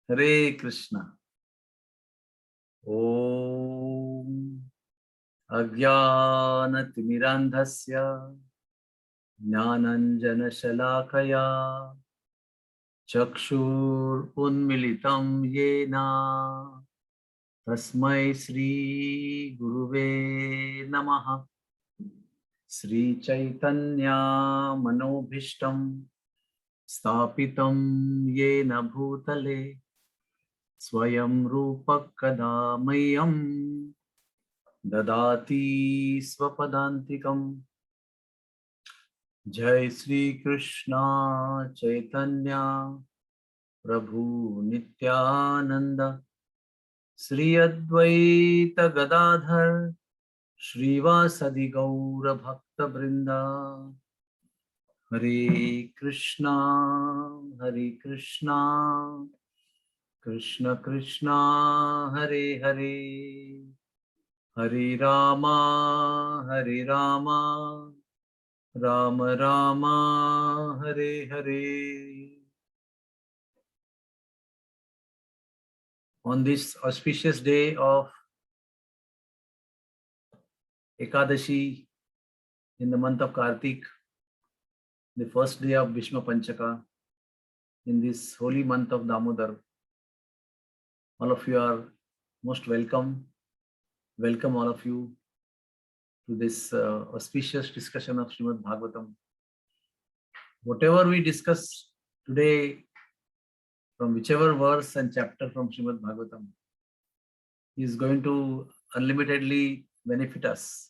Hare Krishna. Om Ajnanatirmirandhasya Jnananjana Shalakaya Chakshur Unmilitam Yena Tasmai Shri Guruve Namaha. Shri Chaitanya Manobhishtam Stapitam Yena Bhutale Swayam Rupa Kada Mayam Dadati Swapadantikam. Jai Shri Krishna Chaitanya Prabhu Nityananda Shri Advaita Gadadhar Shrivasadi Gaura Bhakta Brinda. Hare Krishna Krishna Krishna Hare Hare Hare Rama Rama Rama Hare Hare. On this auspicious day of Ekadashi in the month of Kartik, the first day of Bhishma Panchaka, in this holy month of Damodar, all of you are most welcome. Welcome all of you to this auspicious discussion of Srimad Bhagavatam. Whatever we discuss today, from whichever verse and chapter from Srimad Bhagavatam, is going to unlimitedly benefit us,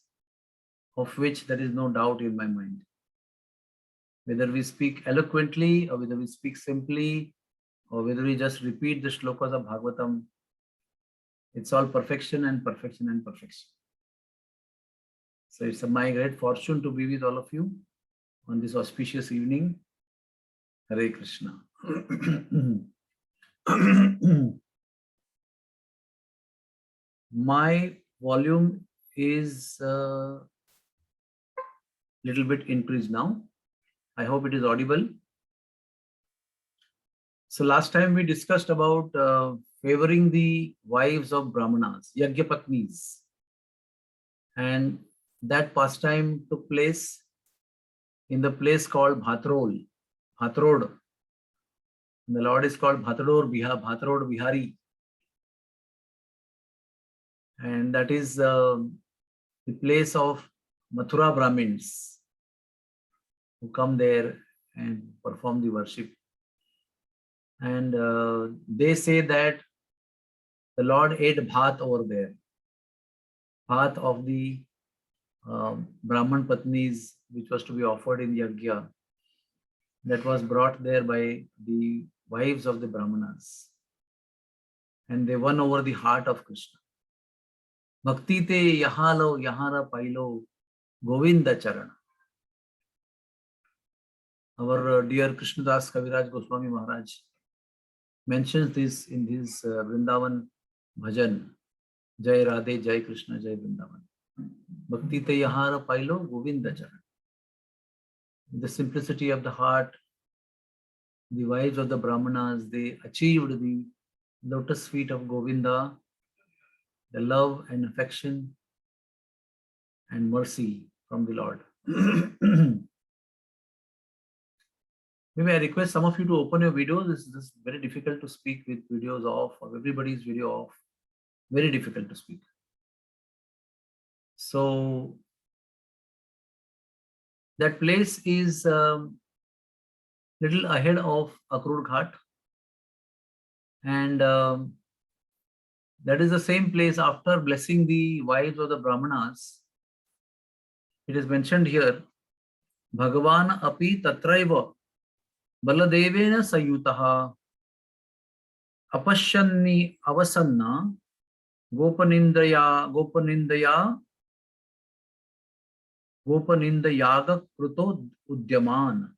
of which there is no doubt in my mind. Whether we speak eloquently or whether we speak simply or whether we just repeat the shlokas of Bhagavatam, it's all perfection and perfection and perfection. So it's my great fortune to be with all of you on this auspicious evening. Hare Krishna. My volume is little bit increased now. I hope it is audible. So last time we discussed about favoring the wives of Brahmanas, Yagyapatnis, and that pastime took place in the place called Bhatrod. The Lord is called Bhatrod Vihari, and that is the place of Mathura Brahmins who come there and perform the worship. And they say that the Lord ate bhat over there, bhat of the Brahman Patnis, which was to be offered in Yagya, that was brought there by the wives of the Brahmanas. And they won over the heart of Krishna. Bhakti te yahalo yahara pailo Govinda Charana. Our dear Krishnadas Kaviraj Goswami Maharaj mentions this in his Vrindavan Bhajan. Jai Radhe, Jai Krishna, Jai Vrindavan. Bhakti te yahara pailo Govinda Charana. The simplicity of the heart, the wives of the Brahmanas, they achieved the lotus feet of Govinda, the love and affection and mercy from the Lord. Maybe I request some of you to open your videos. This is very difficult to speak with videos off, or everybody's video off. Very difficult to speak. So that place is little ahead of Akrur Ghat, and that is the same place. After blessing the wives of the Brahmanas, it is mentioned here, Bhagavan api tatraiva Baladevena sayutaha apashyanni avasanna gopanindayaga kruto udyaman.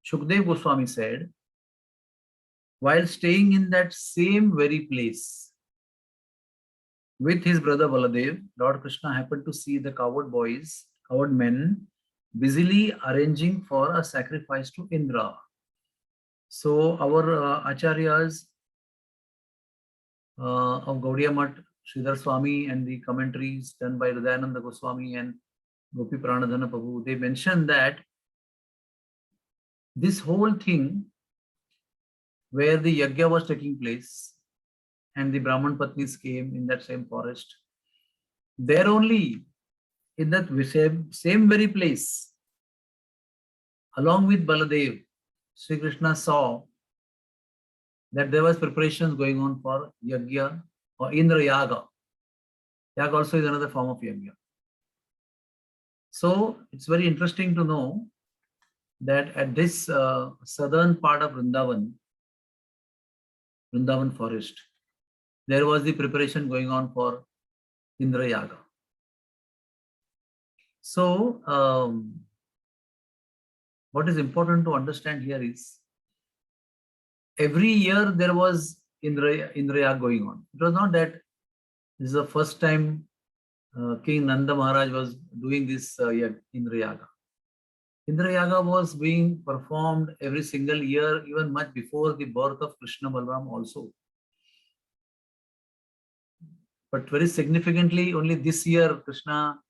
Shukdev Goswami said, while staying in that same very place with his brother Baladev, Lord Krishna happened to see the coward men, busily arranging for a sacrifice to Indra. So our acharyas of Gaudiya Math, Sridhar Swami, and the commentaries done by Hridayananda Goswami and Gopi Pranadhana Prabhu, they mention that this whole thing where the yajna was taking place and the Brahman Patnis came in that same forest, there only in that same very place, along with Baladev, Sri Krishna saw that there was preparations going on for yajna or Indra Yaga. Yaga also is another form of yajna. So it's very interesting to know that at this southern part of Vrindavan forest, there was the preparation going on for Indra Yaga. So what is important to understand here is every year there was Indra Yaga going on. It was not that this is the first time King Nanda Maharaj was doing this Indra Yaga. Indra Yaga was being performed every single year, even much before the birth of Krishna Balaram also. But very significantly, only this year Krishna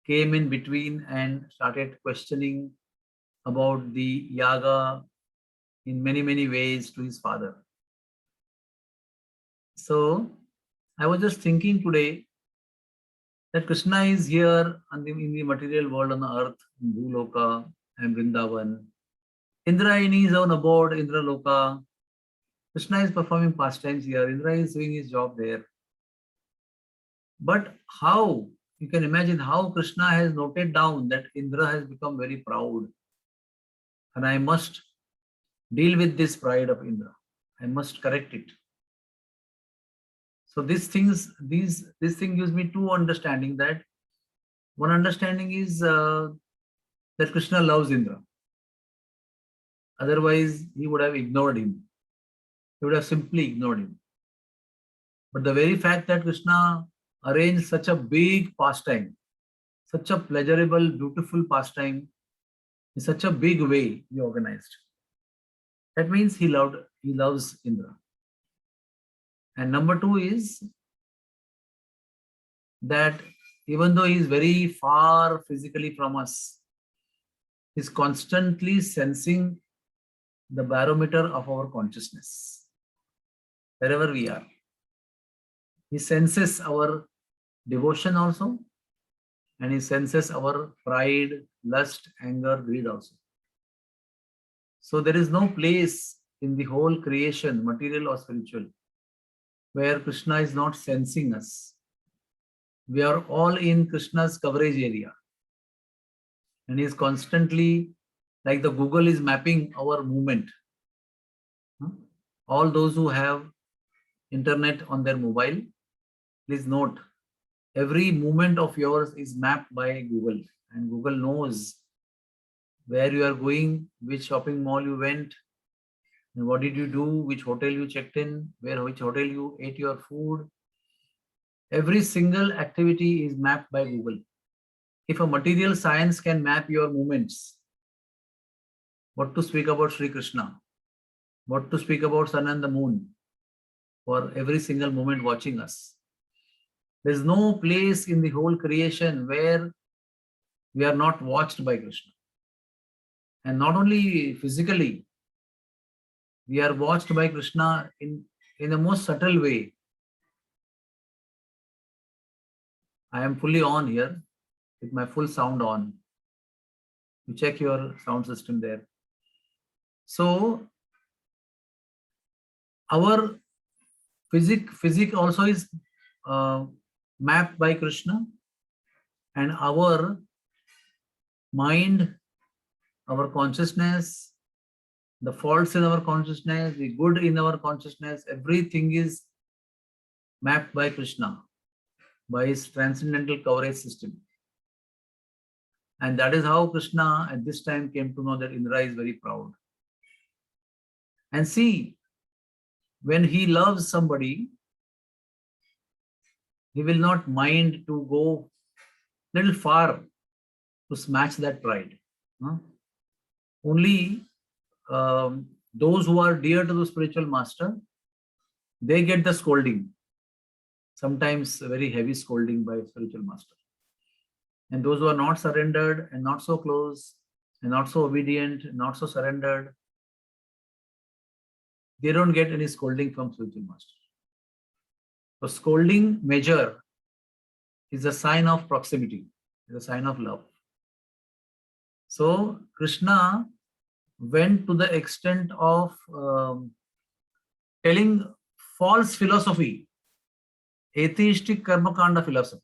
came in between and started questioning about the Yaga in many, many ways to his father. So I was just thinking today that Krishna is here in the material world on the earth, in Bhuloka and Vrindavan. Indra in his own abode, Indra Loka. Krishna is performing pastimes here. Indra is doing his job there. But how? You can imagine how Krishna has noted down that Indra has become very proud. And I must deal with this pride of Indra. I must correct it. So this thing gives me two understanding. That one understanding is that Krishna loves Indra. Otherwise, he would have ignored him. He would have simply ignored him. But the very fact that Krishna arranged such a big pastime, such a pleasurable, beautiful pastime, in such a big way he organized. That means he loves Indra. And number two is that even though he is very far physically from us, he is constantly sensing the barometer of our consciousness. Wherever we are, he senses our devotion also, and he senses our pride, lust, anger, greed also. So there is no place in the whole creation, material or spiritual, where Krishna is not sensing us. We are all in Krishna's coverage area. And he is constantly, like the Google is mapping our movement. All those who have internet on their mobile, please note, every movement of yours is mapped by Google. And Google knows where you are going, which shopping mall you went, and what did you do, which hotel you checked in, which hotel you ate your food. Every single activity is mapped by Google. If a material science can map your movements, what to speak about Sri Krishna, what to speak about sun and the moon, for every single moment watching us. There is no place in the whole creation where we are not watched by Krishna. And not only physically, we are watched by Krishna in a most subtle way. I am fully on here with my full sound on. You check your sound system there. So our physic also is mapped by Krishna, and our mind, our consciousness, the faults in our consciousness, the good in our consciousness, everything is mapped by Krishna, by his transcendental coverage system. And that is how Krishna at this time came to know that Indra is very proud. And see, when he loves somebody, he will not mind to go little far to smash that pride. Only those who are dear to the spiritual master, they get the scolding. sometimes a very heavy scolding by spiritual master. And those who are not surrendered and not so close and not so obedient, not so surrendered, they don't get any scolding from spiritual master. So scolding measure is a sign of proximity, is a sign of love. So Krishna went to the extent of telling false philosophy, atheistic karma kanda philosophy.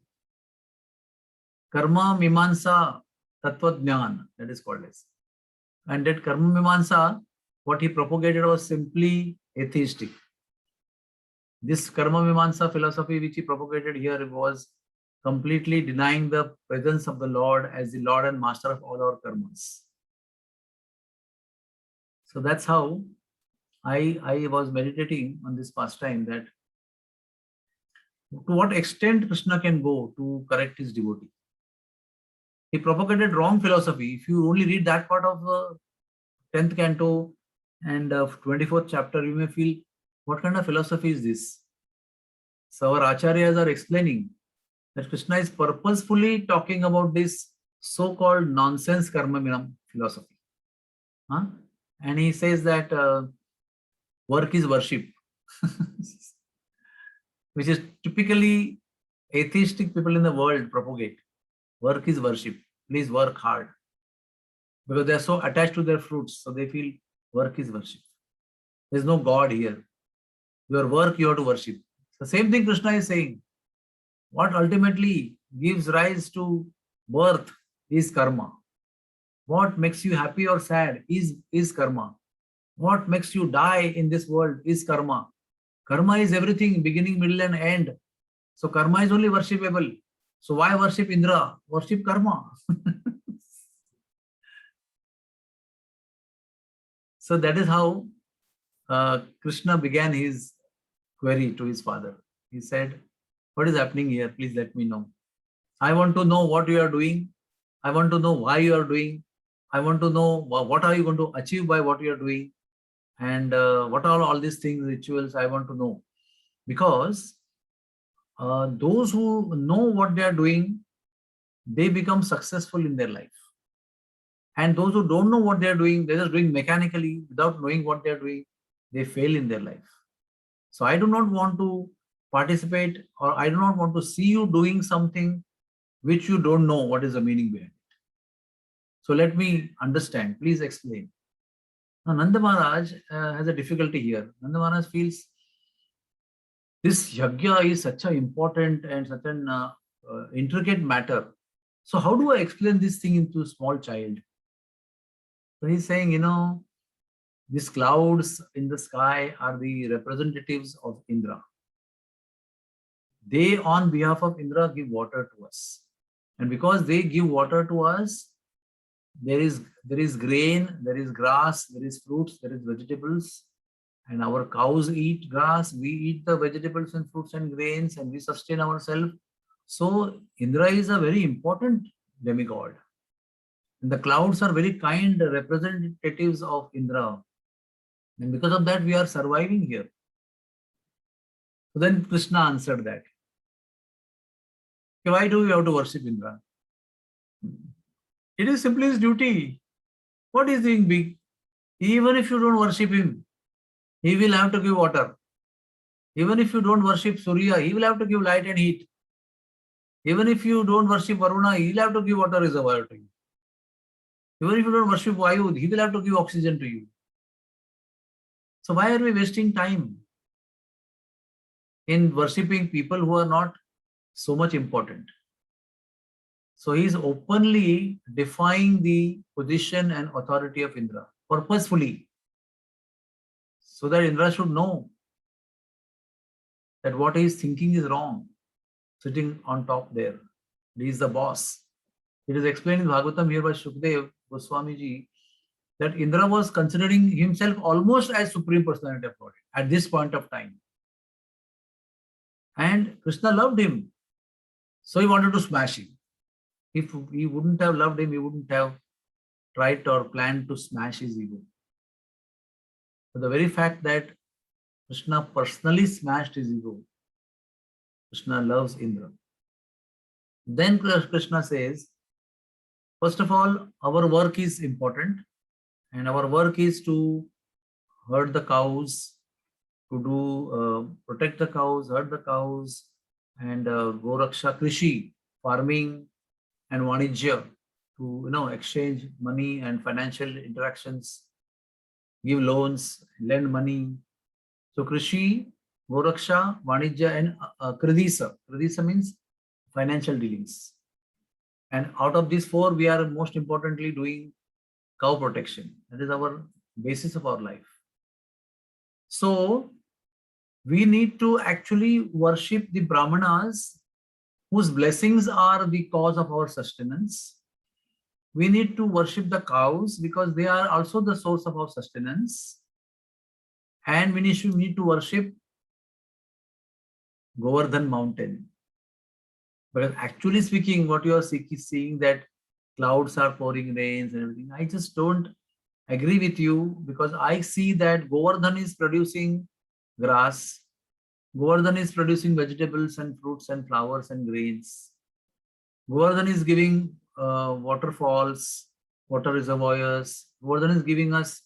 Karma Mimamsa Tattva Jnana, that is called as. And that Karma Mimamsa, what he propagated was simply atheistic. This Karma Mimamsa philosophy which he propagated here was completely denying the presence of the Lord as the Lord and Master of all our karmas. So that's how I was meditating on this pastime, that to what extent Krishna can go to correct his devotee. He propagated wrong philosophy. If you only read that part of the 10th canto and 24th chapter, you may feel, what kind of philosophy is this? So our acharyas are explaining that Krishna is purposefully talking about this so-called nonsense karma minam philosophy. And he says that work is worship, which is typically atheistic people in the world propagate. Work is worship. Please work hard. Because they are so attached to their fruits, so they feel work is worship. There is no God here. Your work you have to worship. The same thing Krishna is saying. What ultimately gives rise to birth is karma. What makes you happy or sad is karma. What makes you die in this world is karma. Karma is everything, beginning, middle, and end. So karma is only worshipable. So why worship Indra? Worship karma. So that is how Krishna began his query to his father. He said, what is happening here? Please let me know. I want to know what you are doing. I want to know why you are doing. I want to know what are you going to achieve by what you are doing. And what are all these things, rituals, I want to know. Because those who know what they are doing, they become successful in their life. And those who don't know what they are doing, they're just doing mechanically without knowing what they are doing, they fail in their life. So I do not want to participate, or I do not want to see you doing something which you don't know what is the meaning behind it. So let me understand. Please explain. Now Nanda Maharaj has a difficulty here. Nanda Maharaj feels this yajna is such an important and such an intricate matter. So how do I explain this thing into a small child? So he's saying, these clouds in the sky are the representatives of Indra. They, on behalf of Indra, give water to us. And because they give water to us, there is grain, there is grass, there is fruits, there is vegetables. And our cows eat grass, we eat the vegetables and fruits and grains, and we sustain ourselves. So Indra is a very important demigod. And the clouds are very kind representatives of Indra. And because of that, we are surviving here. So then Krishna answered that. Why do we have to worship Indra? It is simply his duty. What is doing big? Even if you don't worship him, he will have to give water. Even if you don't worship Surya, he will have to give light and heat. Even if you don't worship Varuna, he will have to give water reservoir to you. Even if you don't worship Vayu, he will have to give oxygen to you. So why are we wasting time in worshipping people who are not so much important? So he is openly defying the position and authority of Indra, purposefully, so that Indra should know that what he is thinking is wrong, sitting on top there. He is the boss. It is explained in Bhagavatam here by Shukdev Goswami ji that Indra was considering himself almost as Supreme Personality of Godhead at this point of time. And Krishna loved him. So he wanted to smash him. If he wouldn't have loved him, he wouldn't have tried or planned to smash his ego. But the very fact that Krishna personally smashed his ego, Krishna loves Indra. Then Krishna says, first of all, our work is important, and our work is to herd the cows, to do protect the cows, herd the cows, and Goraksha Krishi, farming and Vanijya, to exchange money and financial interactions, give loans, lend money. So Krishi, Goraksha, Vanijya, and Kridisa. Kridisa means financial dealings. And out of these four, we are most importantly doing cow protection. That is our basis of our life. So we need to actually worship the Brahmanas whose blessings are the cause of our sustenance. We need to worship the cows because they are also the source of our sustenance. And we need to worship Govardhan mountain. But actually speaking, what you are seeing that clouds are pouring rains and everything, I just don't agree with you, because I see that Govardhan is producing grass. Govardhan is producing vegetables and fruits and flowers and grains. Govardhan is giving waterfalls, water reservoirs. Govardhan is giving us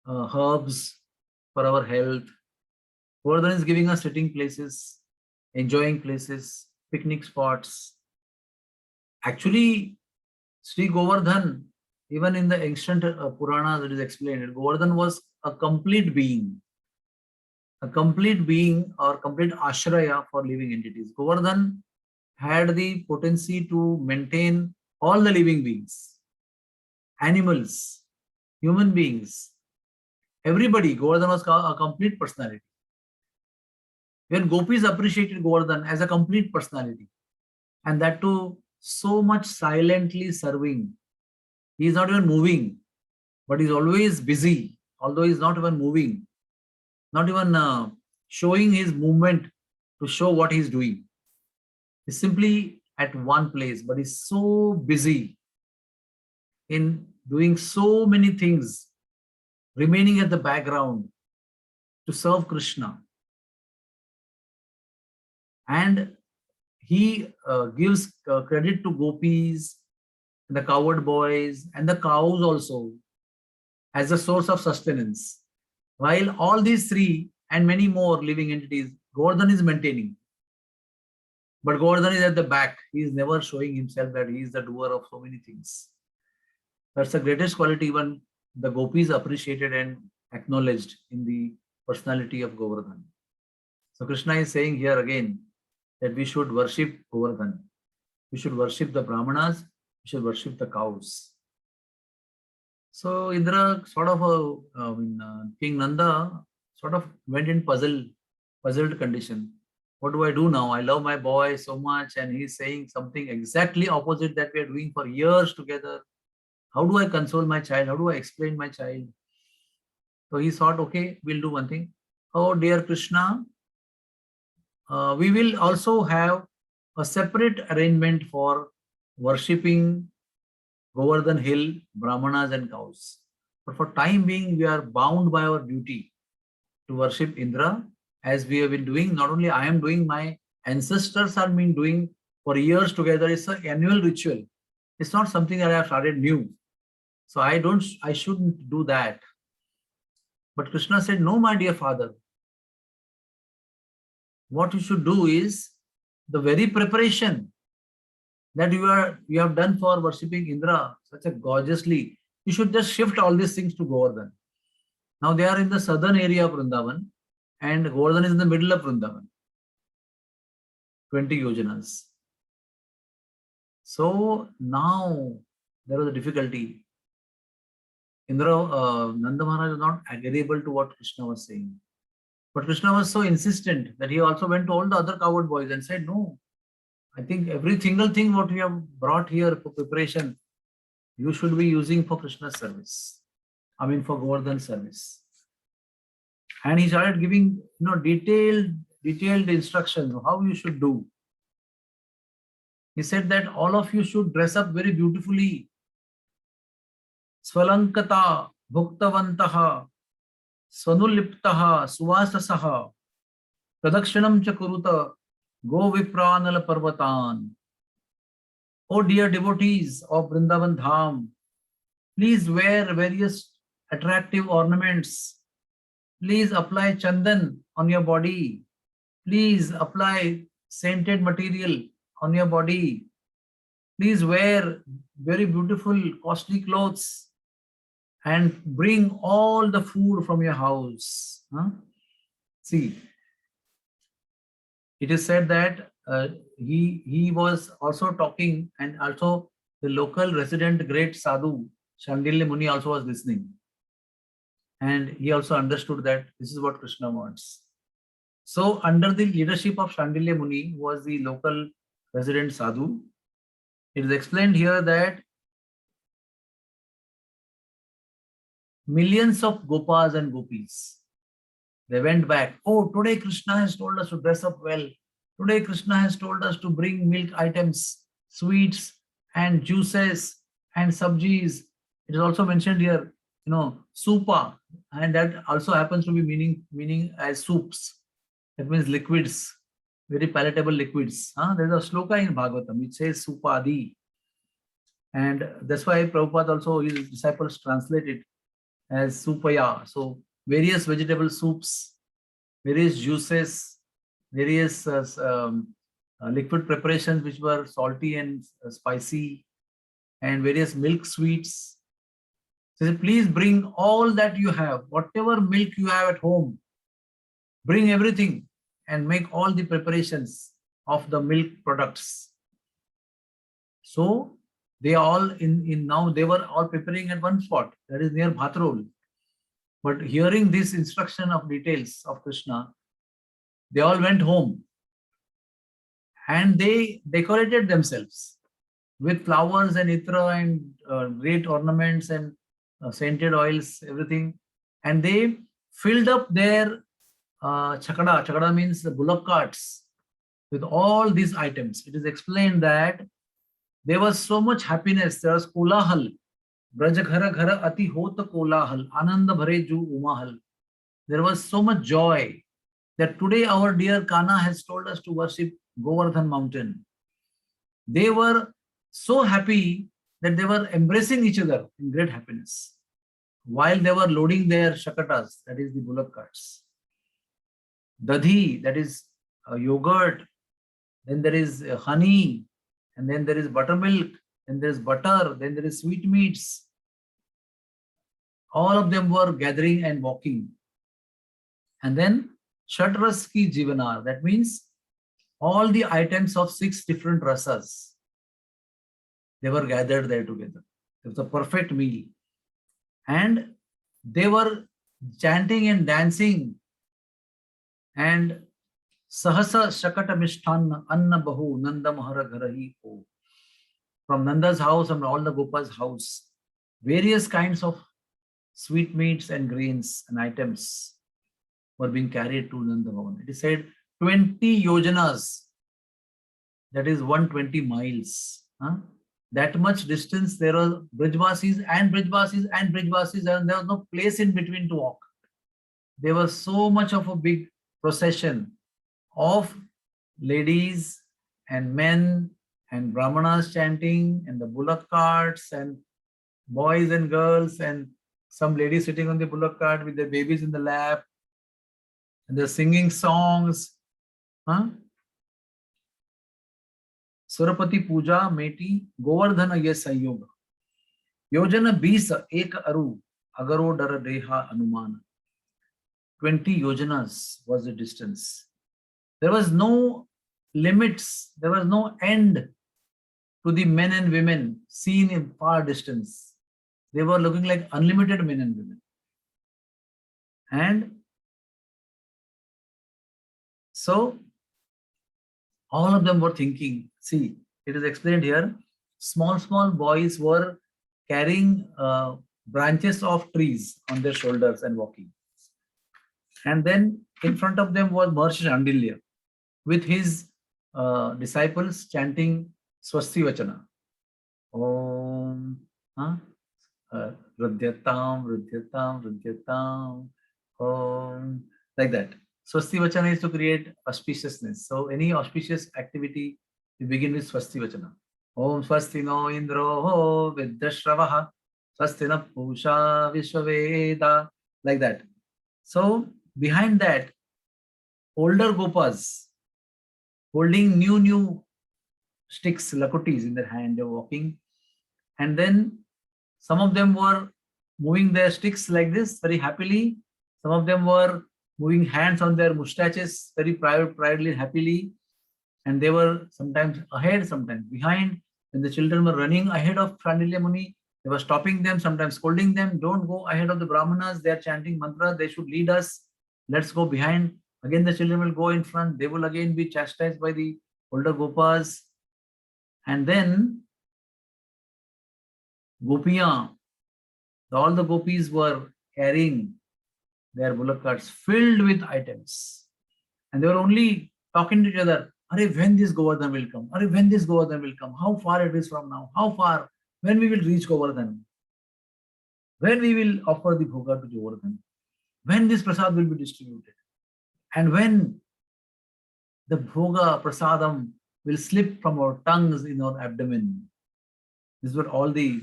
herbs for our health. Govardhan is giving us sitting places, enjoying places, picnic spots. Actually, Sri Govardhan, even in the ancient Puranas, it is explained, Govardhan was a complete being or complete ashraya for living entities. Govardhan had the potency to maintain all the living beings, animals, human beings, everybody. Govardhan was a complete personality. When gopis appreciated Govardhan as a complete personality, and that too so much silently serving. He is not even moving, but he's always busy, although he's not even moving, not even showing his movement to show what he's doing. He's simply at one place, but he's so busy in doing so many things, remaining at the background to serve Krishna. And he gives credit to gopis, the cowherd boys, and the cows also as a source of sustenance. While all these three and many more living entities, Govardhan is maintaining. But Govardhan is at the back. He is never showing himself that he is the doer of so many things. That's the greatest quality even the gopis appreciated and acknowledged in the personality of Govardhan. So Krishna is saying here again that we should worship Govardhan. We should worship the Brahmanas. We should worship the cows. So Indra sort of, King Nanda sort of went in puzzled condition. What do I do now? I love my boy so much, and he's saying something exactly opposite that we are doing for years together. How do I console my child? How do I explain my child? So he thought, okay, we'll do one thing. Oh, dear Krishna, we will also have a separate arrangement for worshipping Govardhan Hill, Brahmanas and cows. But for time being, we are bound by our duty to worship Indra, as we have been doing. Not only I am doing, my ancestors have been doing for years together. It's an annual ritual. It's not something that I have started new. So I shouldn't do that. But Krishna said, no, my dear father. What you should do is the very preparation that you have done for worshipping Indra such a gorgeously, you should just shift all these things to Govardhan. Now they are in the southern area of Vrindavan, and Govardhan is in the middle of Vrindavan, 20 yojanas. So now there was a difficulty. Nanda Maharaj was not agreeable to what Krishna was saying. But Krishna was so insistent that he also went to all the other cowherd boys and said, no, I think every single thing what we have brought here for preparation, you should be using for Krishna's service. I mean for Govardhan service. And he started giving detailed instructions of how you should do. He said that all of you should dress up very beautifully. Svalankata bhuktavantaha swanuliptaha suvasasaha pradakshinam cha kuruta Go Vipranala Parvatan. O dear devotees of Vrindavan Dham, please wear various attractive ornaments. Please apply chandan on your body. Please apply scented material on your body. Please wear very beautiful, costly clothes and bring all the food from your house. Huh? See, it is said that he was also talking, and also the local resident great sadhu Shandilya Muni also was listening, and he also understood that this is what Krishna wants. So under the leadership of Shandilya Muni, who was the local resident sadhu, it is explained here that millions of gopas and gopis, they went back. Oh, today Krishna has told us to dress up well. Today Krishna has told us to bring milk items, sweets and juices and sabjis. It is also mentioned here, supa, and that also happens to be meaning as soups. That means liquids, very palatable liquids. There's a sloka in Bhagavatam which says supadi. And that's why Prabhupada also, his disciples translate it as supaya. So various vegetable soups, various juices, various liquid preparations which were salty and spicy, and various milk sweets. So please bring all that you have, whatever milk you have at home, bring everything and make all the preparations of the milk products. So they all now they were all preparing at one spot, that is near Bhatrol. But hearing this instruction of details of Krishna, they all went home and they decorated themselves with flowers and itra and great ornaments and scented oils, everything. And they filled up their chakada. Chakada means the bullock carts with all these items. It is explained that there was so much happiness. There was kolahal. Braj ghara ghara ati hot kolahal. Ananda bhare ju umahal. There was so much joy that today our dear Kana has told us to worship Govardhan mountain. They were so happy that they were embracing each other in great happiness while they were loading their shakatas, that is the bullock carts. Dadhi, that is yogurt, then there is honey, and then there is buttermilk, then there is butter, then there is sweetmeats. All of them were gathering and walking. And then Shatras ki Jivanar, that means all the items of 6 different rasas, they were gathered there together. It was a perfect meal. And they were chanting and dancing. And Sahasa Shakata Mishthan Anna Bahu Nanda Mahara Gharahi Po. From Nanda's house and all the Gopas' house, various kinds of sweetmeats and grains and items were being carried to Nanda Bhavan. It is said 20 yojanas, that is 120 miles. That much distance, there are Brijvasis and Brijvasis and Brijvasis, and there was no place in between to walk. There was so much of a big procession of ladies and men and brahmanas chanting, and the bullock carts, and boys and girls, and some ladies sitting on the bullock cart with their babies in the lap, and they're singing songs. Surapati Puja Meti Govardhana Ye Sanyoga. Yojana 20 ek aru agaro dara deha anumana. 20 yojanas was the distance. There was no limits, there was no end to the men and women seen in far distance. They were looking like unlimited men and women. And so all of them were thinking, see, it is explained here, small boys were carrying branches of trees on their shoulders and walking. And then in front of them was Maharshi Shandilya with his disciples chanting Swasti Vachana. Om, Rudhyatam, Rudhyatam, Rudhyatam, Om, like that. Swasti Vachana is to create auspiciousness. So any auspicious activity, we begin with Swasti Vachana. Om Swasti no Indro Vidyashravaha Swasti na Pusha Vishwaveda. Like that. So behind that, older Gopas holding new sticks, lakutis in their hand, they were walking. And then some of them were moving their sticks like this very happily. Some of them were moving hands on their mustaches very proudly, happily. And they were sometimes ahead, sometimes behind. When the children were running ahead of Shandilya Muni, they were stopping them, sometimes scolding them. Don't go ahead of the Brahmanas. They are chanting mantra. They should lead us. Let's go behind. Again, the children will go in front. They will again be chastised by the older Gopas. And then Gopiya, all the gopis were carrying their bullock carts filled with items. And they were only talking to each other. Are when this Govardhan will come? Are when this Govardhan will come? How far it is from now? How far? When we will reach Govardhan? When we will offer the bhoga to Govardhan? When this prasad will be distributed? And when the bhoga prasadam will slip from our tongues in our abdomen? This is what all the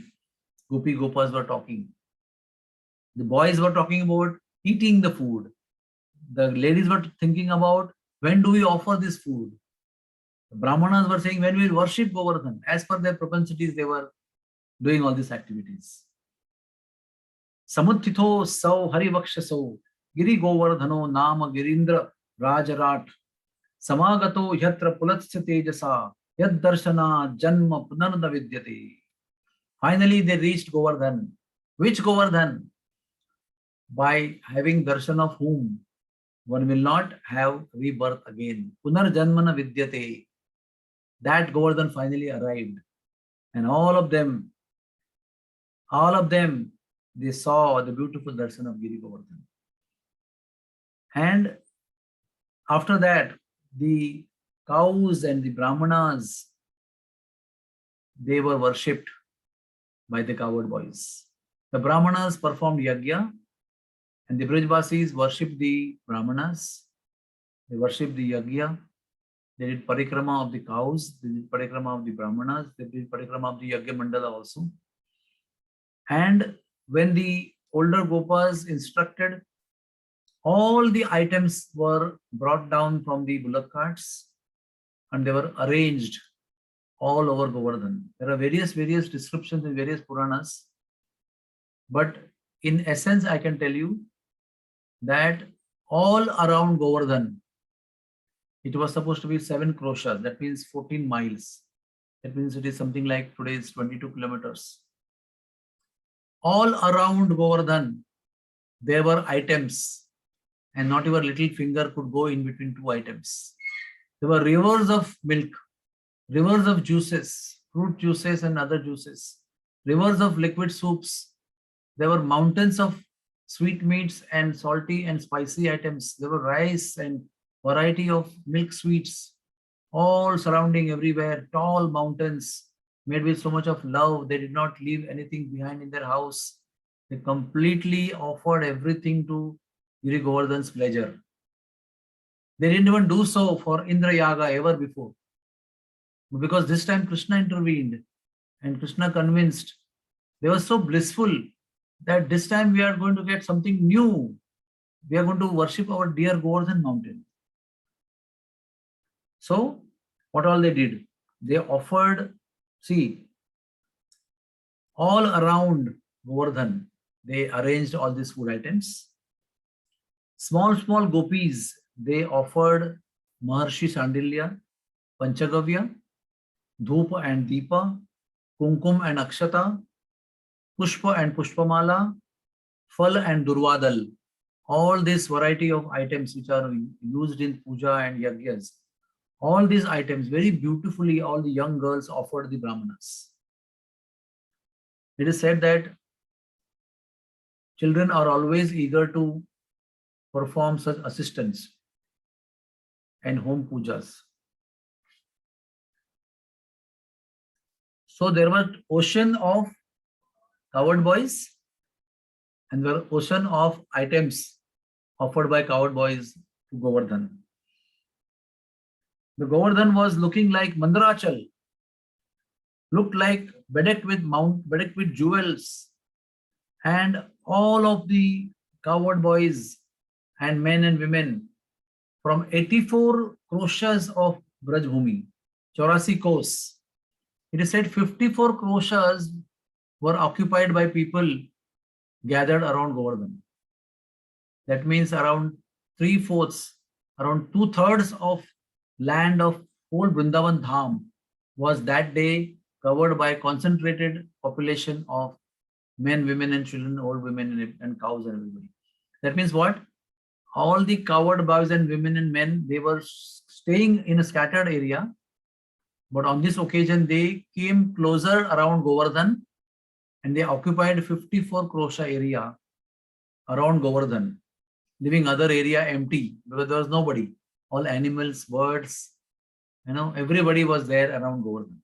Gopi Gopas were talking. The boys were talking about eating the food. The ladies were thinking about when do we offer this food. The Brahmanas were saying when we will worship Govardhan. As per their propensities, they were doing all these activities. Samuttitho sau harivakshasau giri govardhano nama girindra rajarat samagato yatra pulatsya tejasa yad darshana janma punarna vidyate. Finally, they reached Govardhan. Which Govardhan? By having darshan of whom one will not have rebirth again. Punarjanmana vidyate. That Govardhan finally arrived. And all of them, they saw the beautiful darshan of Giri Govardhan. And after that, the cows and the Brahmanas, they were worshipped by the cowherd boys. The Brahmanas performed yajna, and the Brijvasis worshipped the Brahmanas. They worshipped the yajna. They did parikrama of the cows. They did parikrama of the Brahmanas. They did parikrama of the yajna mandala also. And when the older Gopas instructed, all the items were brought down from the bullock carts and they were arranged all over Govardhan. There are various descriptions in various Puranas. But in essence, I can tell you that all around Govardhan, it was supposed to be 7 kroshas. That means 14 miles. That means it is something like today's 22 kilometers. All around Govardhan, there were items, and not your little finger could go in between 2 items. There were rivers of milk, rivers of juices, fruit juices and other juices, rivers of liquid soups. There were mountains of sweetmeats and salty and spicy items. There were rice and variety of milk sweets, all surrounding everywhere, tall mountains made with so much of love. They did not leave anything behind in their house. They completely offered everything to Giri Govardhan's pleasure. They didn't even do so for Indra Yaga ever before. Because this time Krishna intervened and Krishna convinced. They were so blissful that this time we are going to get something new. We are going to worship our dear Govardhan mountain. So, what all they did? They offered, see, all around Govardhan, they arranged all these food items. Small gopis, they offered Maharshi Shandilya, Panchagavya, Dhupa and Deepa, Kumkum and Akshata, Pushpa and Pushpamala, Phal and Durvadal. All this variety of items which are used in puja and yajnas. All these items, very beautifully, all the young girls offered the Brahmanas. It is said that children are always eager to perform such assistance and home pujas. So there was ocean of cowherd boys and there were ocean of items offered by cowherd boys to Govardhan. The Govardhan was looking like Mandarachal, looked like bedecked with jewels, and all of the cowherd boys and men and women from 84 kroshas of Brajbhumi, 84 kos. It is said 54 kroshas were occupied by people gathered around Govardhan. That means around 3/4, around 2/3 of land of whole Vrindavan Dham was that day covered by concentrated population of men, women and children, old women and cows and everybody. That means what? All the cowherd boys and women and men, they were staying in a scattered area. But on this occasion, they came closer around Govardhan and they occupied 54 krosha area around Govardhan, leaving other area empty because there was nobody. All animals, birds, everybody was there around Govardhan.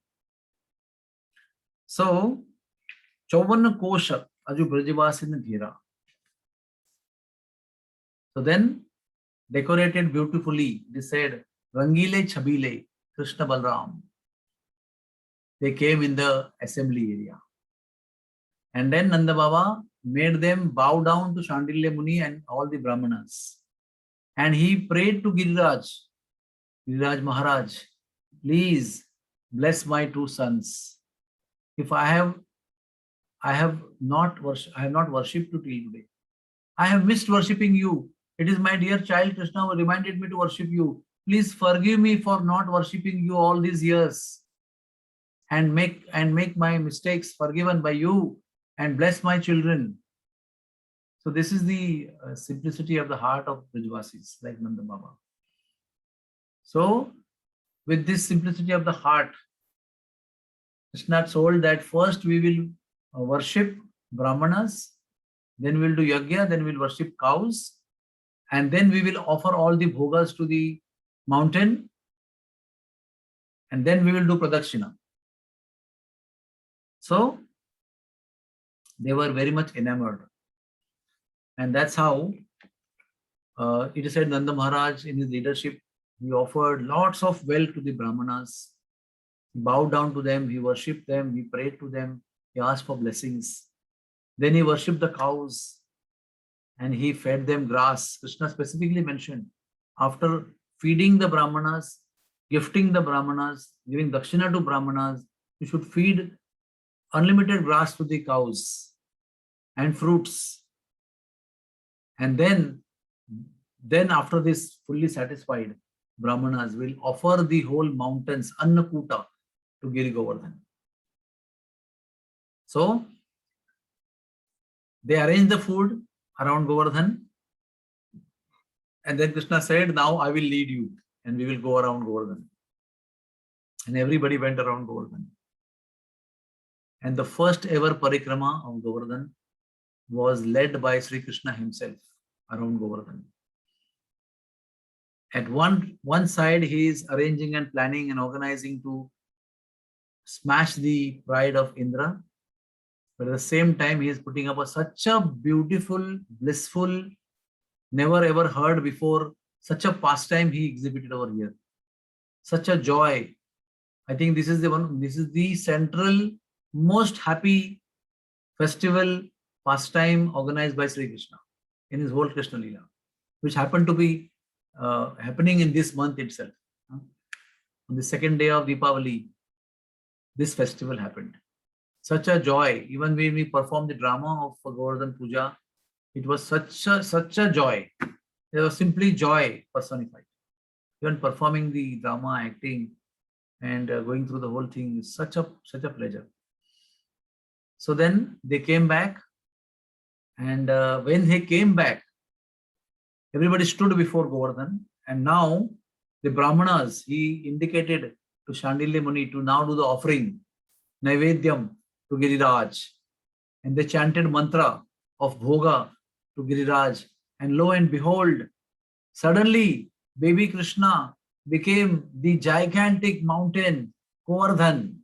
So, 54 kosha aju Brajavasin Ghera. So then, decorated beautifully, they said, Rangile Chabile, Krishna Balram. They came in the assembly area. And then Nanda Baba made them bow down to Shandilya Muni and all the Brahmanas. And he prayed to Giriraj Maharaj, please bless my two sons. If I have not worshipped you till today. I have missed worshipping you. It is my dear child Krishna who reminded me to worship you. Please forgive me for not worshipping you all these years. And make my mistakes forgiven by you and bless my children. So this is the simplicity of the heart of Brajvasis, like Nanda Baba. So with this simplicity of the heart, Krishna told that first we will worship Brahmanas, then we will do yajna, then we will worship cows, and then we will offer all the bhogas to the mountain, and then we will do pradakshina. So they were very much enamored. And that's how it is said Nanda Maharaj in his leadership, he offered lots of wealth to the Brahmanas. He bowed down to them, he worshipped them, he prayed to them, he asked for blessings. Then he worshipped the cows and he fed them grass. Krishna specifically mentioned, after feeding the Brahmanas, gifting the Brahmanas, giving dakshina to Brahmanas, you should feed unlimited grass to the cows and fruits. And then after this, fully satisfied, Brahmanas will offer the whole mountains, Annakuta, to Giri Govardhan. So they arranged the food around Govardhan. And then Krishna said, now I will lead you and we will go around Govardhan. And everybody went around Govardhan. And the first ever parikrama of Govardhan was led by Sri Krishna himself around Govardhan. At one side, he is arranging and planning and organizing to smash the pride of Indra. But at the same time, he is putting up such a beautiful, blissful, never ever heard before, such a pastime he exhibited over here. Such a joy. I think this is the central, most happy festival pastime organized by Sri Krishna in his whole Krishna Leela, which happened to be happening in this month itself. On the second day of Deepavali, this festival happened. Such a joy. Even when we performed the drama of Govardhan Puja, it was such a joy. It was simply joy personified. Even performing the drama, acting, and going through the whole thing is such a pleasure. So then they came back, and when they came back, everybody stood before Govardhan, and now the Brahmanas, he indicated to Shandilya Muni to now do the offering, Naivedyam to Giriraj, and they chanted mantra of Bhoga to Giriraj, and lo and behold, suddenly baby Krishna became the gigantic mountain Govardhan,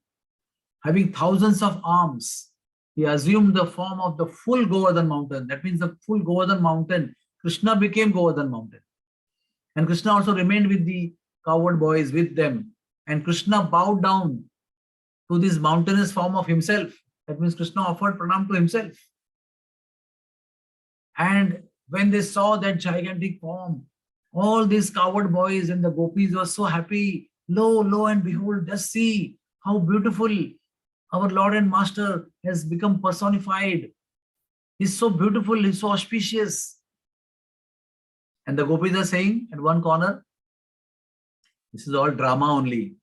having thousands of arms. He assumed the form of the full Govardhan mountain. That means the full Govardhan mountain. Krishna became Govardhan mountain. And Krishna also remained with the cowherd boys with them. And Krishna bowed down to this mountainous form of himself. That means Krishna offered pranam to himself. And when they saw that gigantic form, all these cowherd boys and the gopis were so happy. Lo and behold, just see how beautiful our Lord and Master has become personified. He's so beautiful, he's so auspicious. And the gopis are saying at one corner, this is all drama only.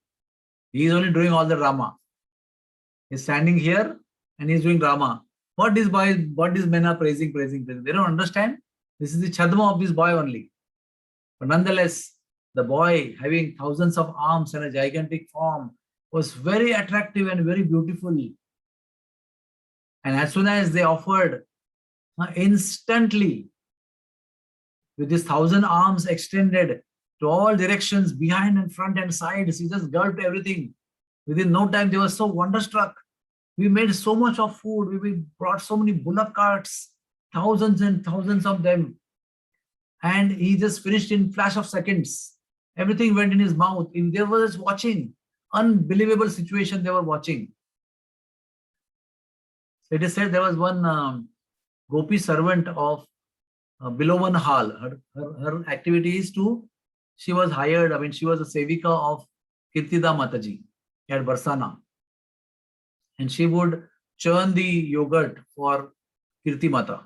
He is only doing all the drama. He's standing here and he's doing drama. What these men are praising. They don't understand. This is the chadma of this boy only. But nonetheless, the boy having thousands of arms and a gigantic form was very attractive and very beautiful. And as soon as they offered, instantly, with his 1,000 arms extended to all directions, behind and front and sides, he just gulped everything. Within no time, they were so wonderstruck. We made so much of food. We brought so many bullock carts, thousands and thousands of them. And he just finished in flash of seconds. Everything went in his mouth. They were just watching. Unbelievable situation they were watching. It is said there was one gopi servant of below one hall. Her activity is she was hired, she was a sevika of Kirtida Mataji at Barsana. And she would churn the yogurt for Kirti Mata.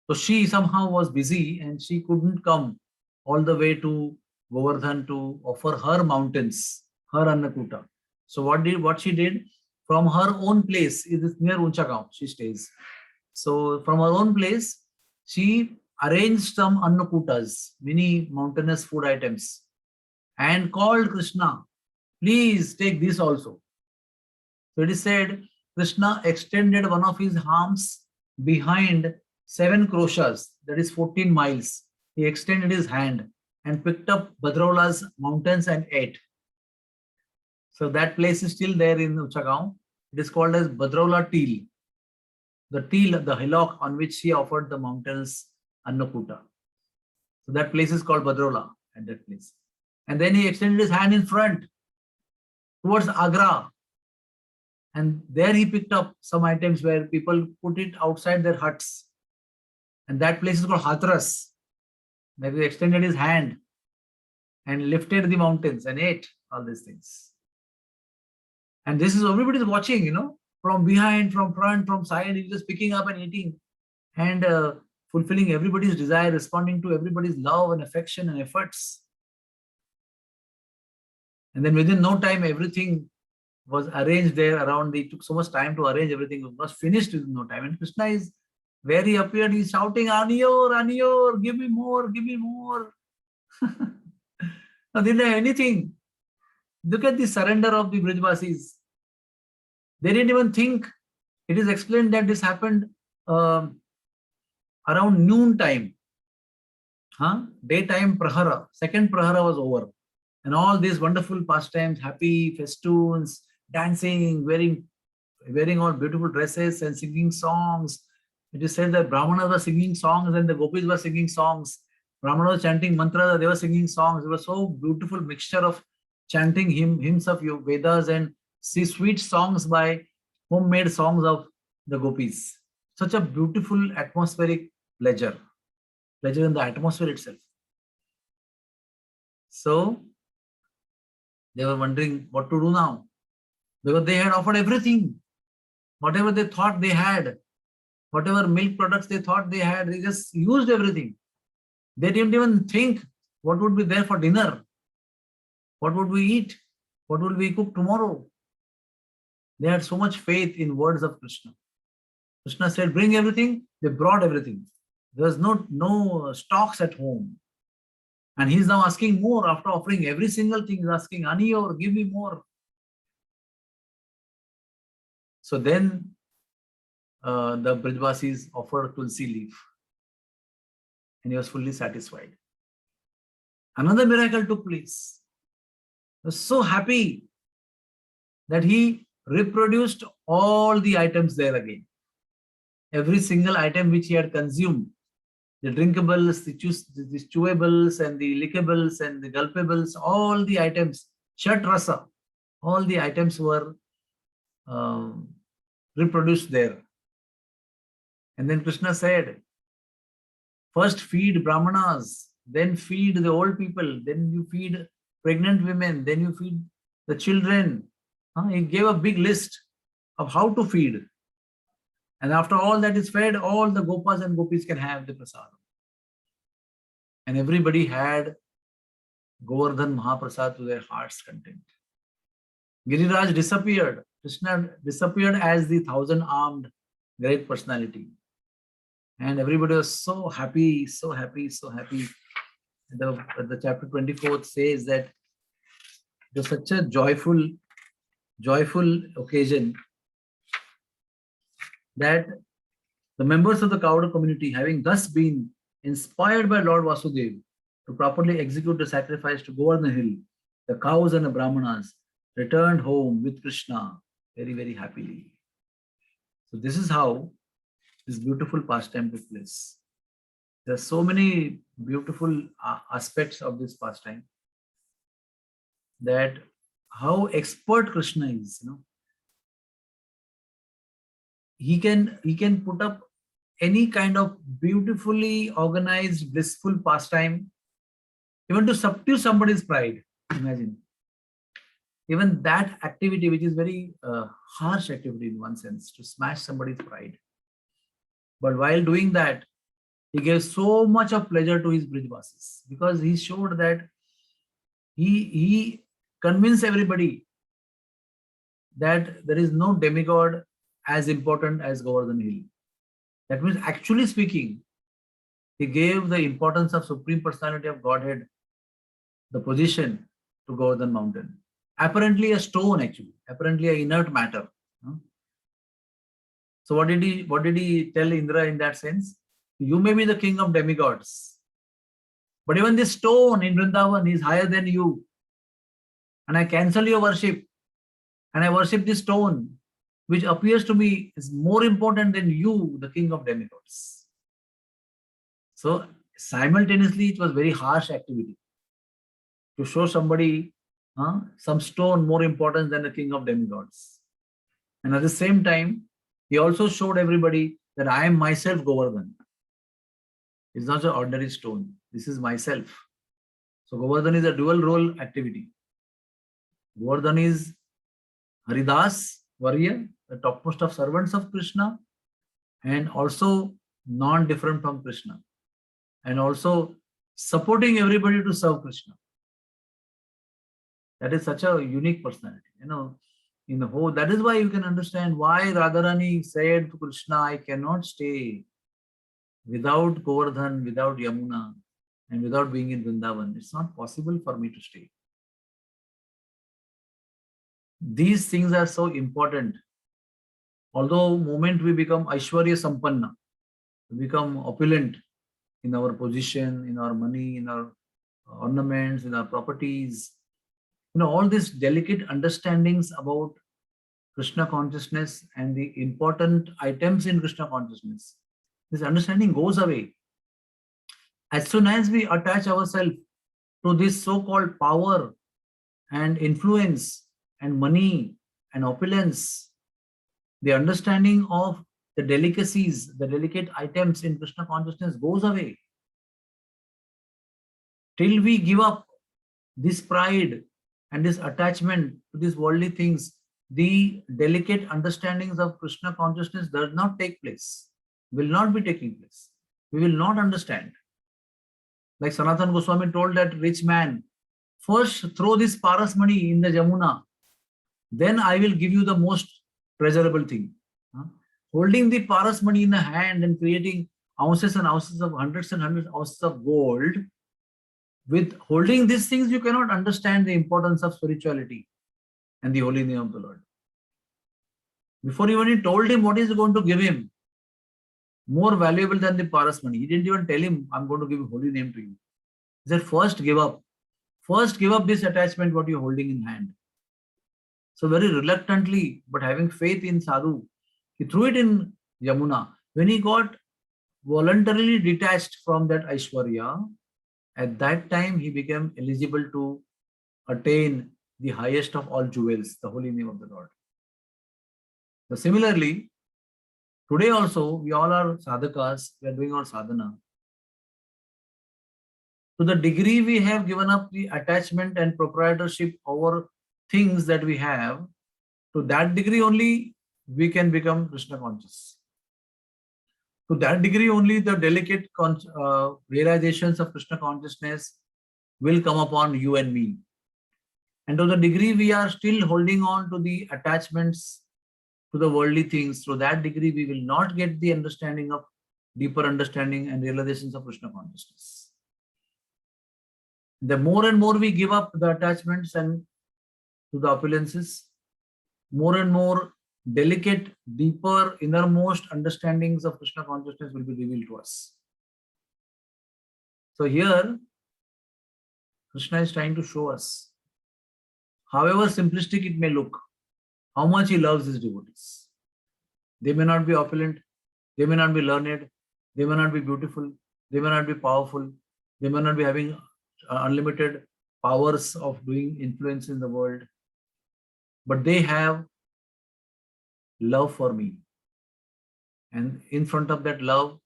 So she somehow was busy and she couldn't come all the way to Govardhan to offer her mountains, her Annakuta. So what she did, from her own place, it is near Unchagaon, she stays. So from her own place, she arranged some Annakutas, many mountainous food items, and called Krishna, please take this also. So it is said, Krishna extended one of his arms behind 7 kroshas, that is 14 miles. He extended his hand and picked up Bhadraula's mountains and ate. So that place is still there in Uchagaon. It is called as Bhadraula Teal. The teal, the hillock on which he offered the mountains Annakuta. So that place is called Bhadraula at that place. And then he extended his hand in front towards Agra. And there he picked up some items where people put it outside their huts. And that place is called Hathras. That he extended his hand and lifted the mountains and ate all these things. And this is everybody is watching, from behind, from front, from side, he's just picking up and eating and fulfilling everybody's desire, responding to everybody's love and affection and efforts. And then within no time, everything was arranged there around. It took so much time to arrange everything. It was finished within no time. And Krishna is where he appeared, he's shouting, Aniyor, Aniyor, give me more, give me more. Now, they didn't have anything. Look at the surrender of the Brijvasis. They didn't even think. It is explained that this happened around noon time. Daytime prahara, second prahara was over. And all these wonderful pastimes, happy festoons, dancing, wearing all beautiful dresses and singing songs. It is said that Brahmanas were singing songs and the gopis were singing songs. Brahmanas were chanting mantras, they were singing songs. It was so beautiful mixture of chanting hymns of Vedas and sweet songs by homemade songs of the gopis. Such a beautiful atmospheric pleasure in the atmosphere itself. So they were wondering what to do now, because they had offered everything. Whatever they thought they had, whatever milk products they thought they had, they just used everything. They didn't even think what would be there for dinner. What would we eat? What will we cook tomorrow? They had so much faith in words of Krishna. Krishna said, bring everything. They brought everything. There was no stocks at home. And he's now asking more after offering every single thing. He's asking, Aniyor, give me more. So then the Brijvasis offered tulsi leaf. And he was fully satisfied. Another miracle took place. He was so happy that he reproduced all the items there again. Every single item which he had consumed, the drinkables, the chewables, and the lickables, and the gulpables, all the items, Shat Rasa, all the items were reproduced there. And then Krishna said, first feed Brahmanas, then feed the old people, then you feed pregnant women, then you feed the children. He gave a big list of how to feed. And after all that is fed, all the Gopas and Gopis can have the prasadam. And everybody had Govardhan Mahaprasad to their heart's content. Giriraj disappeared. Krishna disappeared as the 1,000-armed great personality. And everybody was so happy, so happy, so happy. The chapter 24 says that it was such a joyful occasion that the members of the Kauda community, having thus been inspired by Lord Vasudeva to properly execute the sacrifice to Govardhan Hill, the cows and the Brahmanas returned home with Krishna very, very happily. So this is how this beautiful pastime took place. There are so many beautiful aspects of this pastime, that how expert Krishna is, he can put up any kind of beautifully organized, blissful pastime, even to subdue somebody's pride. Imagine. Even that activity, which is very harsh activity in one sense, to smash somebody's pride. But while doing that, he gave so much of pleasure to his Brijvasis, because he showed that he convinced everybody that there is no demigod as important as Govardhan Hill. That means, actually speaking, he gave the importance of Supreme Personality of Godhead, the position, to Govardhan Mountain. Apparently a stone, actually, apparently an inert matter. So what did he tell Indra in that sense? You may be the king of demigods, but even this stone in Vrindavan is higher than you. And I cancel your worship, and I worship this stone, which appears to me is more important than you, the king of demigods. So simultaneously, it was very harsh activity to show somebody some stone more important than the king of demigods. And at the same time, he also showed everybody that I am myself Govardhan. It's not an ordinary stone. This is myself. So Govardhan is a dual role activity. Govardhan is Haridas, warrior, the topmost of servants of Krishna, and also non-different from Krishna, and also supporting everybody to serve Krishna. That is such a unique personality, in the whole. That is why you can understand why Radharani said to Krishna, I cannot stay without Govardhan, without Yamuna, and without being in Vrindavan. It's not possible for me to stay. These things are so important. Although moment we become Aishwarya Sampanna, we become opulent in our position, in our money, in our ornaments, in our properties, all these delicate understandings about Krishna consciousness and the important items in Krishna consciousness, this understanding goes away. As soon as we attach ourselves to this so-called power and influence and money and opulence, the understanding of the delicacies, the delicate items in Krishna consciousness goes away. Till we give up this pride and this attachment to these worldly things, the delicate understandings of Krishna consciousness does not take place, will not be taking place. We will not understand. Like Sanatana Goswami told that rich man, first throw this Paras money in the Jamuna, then I will give you the most pleasurable thing. Holding the Paras money in the hand and creating ounces and ounces of hundreds and hundreds of ounces of gold, with holding these things, you cannot understand the importance of spirituality and the holy name of the Lord. Before even he told him what is going to give him, more valuable than the Paras money. He didn't even tell him, I'm going to give a holy name to you. He said, first give up. First give up this attachment, what you're holding in hand. So very reluctantly, but having faith in Sadhu, he threw it in Yamuna. When he got voluntarily detached from that Aishwarya, at that time he became eligible to attain the highest of all jewels, the holy name of the Lord. So similarly, today also we all are sadhakas, we are doing our sadhana. To the degree we have given up the attachment and proprietorship over things that we have, to that degree only we can become Krishna conscious. To that degree only the delicate realizations of Krishna consciousness will come upon you and me. And to the degree we are still holding on to the attachments to the worldly things, to that degree we will not get the understanding of deeper understanding and realizations of Krishna consciousness. The more and more we give up the attachments and to the opulences, more and more delicate, deeper, innermost understandings of Krishna consciousness will be revealed to us. So here, Krishna is trying to show us, however simplistic it may look, how much he loves his devotees. They may not be opulent, they may not be learned, they may not be beautiful, they may not be powerful, they may not be having unlimited powers of doing influence in the world, but they have love for me. And in front of that love,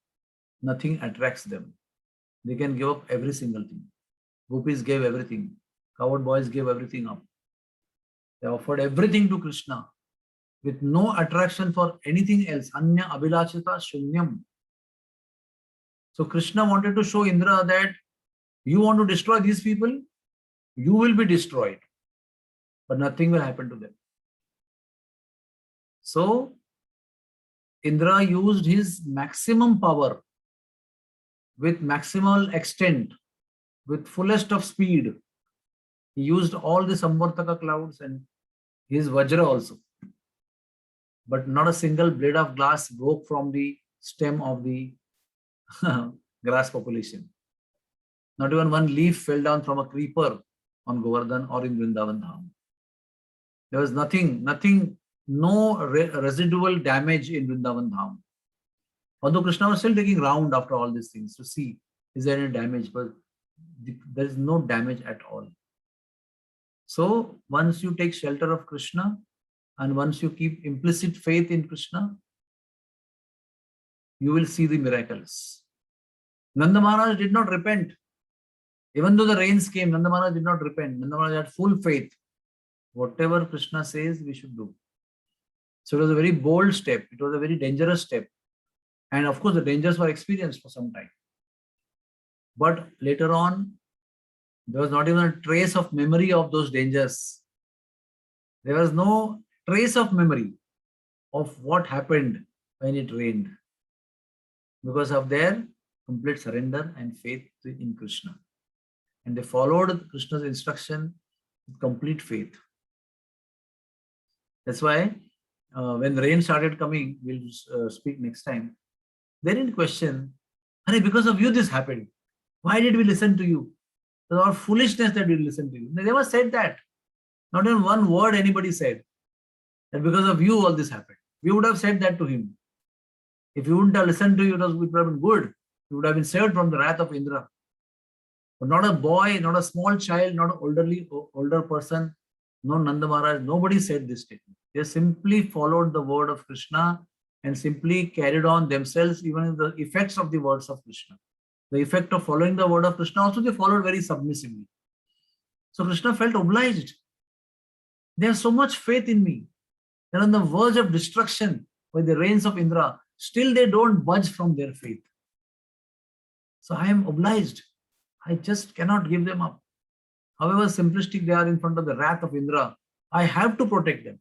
nothing attracts them. They can give up every single thing. Gopis gave everything. Coward boys gave everything up. They offered everything to Krishna with no attraction for anything else. Anya abhilashita shunyam. So Krishna wanted to show Indra that you want to destroy these people, you will be destroyed, but nothing will happen to them. So Indra used his maximum power with maximal extent, with fullest of speed. He used all the Samvartaka clouds and his Vajra also. But not a single blade of glass broke from the stem of the grass population. Not even one leaf fell down from a creeper on Govardhan or in Vrindavan Dham. There was nothing, no residual damage in Vrindavan Dham. Although Krishna was still taking round after all these things to see, is there any damage? But there is no damage at all. So once you take shelter of Krishna and once you keep implicit faith in Krishna, you will see the miracles. Nanda Maharaj did not repent. Even though the rains came, Nanda Maharaj did not repent. Nanda Maharaj had full faith. Whatever Krishna says, we should do. So it was a very bold step. It was a very dangerous step. And of course, the dangers were experienced for some time. But later on, there was not even a trace of memory of those dangers. There was no trace of memory of what happened when it rained, because of their complete surrender and faith in Krishna. And they followed Krishna's instruction with complete faith. That's why when rain started coming, we'll speak next time, they didn't question, because of you this happened. Why did we listen to you? It was our foolishness that we listened to you. They never said that. Not in one word anybody said that because of you all this happened. We would have said that to him. If you wouldn't have listened to you, it would have been good. You would have been saved from the wrath of Indra. But not a boy, not a small child, not an older person, no Nanda Maharaj, nobody said this statement. They simply followed the word of Krishna and simply carried on themselves, even in the effects of the words of Krishna. The effect of following the word of Krishna also they followed very submissively. So Krishna felt obliged. They have so much faith in me. They're on the verge of destruction by the rains of Indra. Still they don't budge from their faith. So I am obliged. I just cannot give them up. However simplistic they are in front of the wrath of Indra, I have to protect them.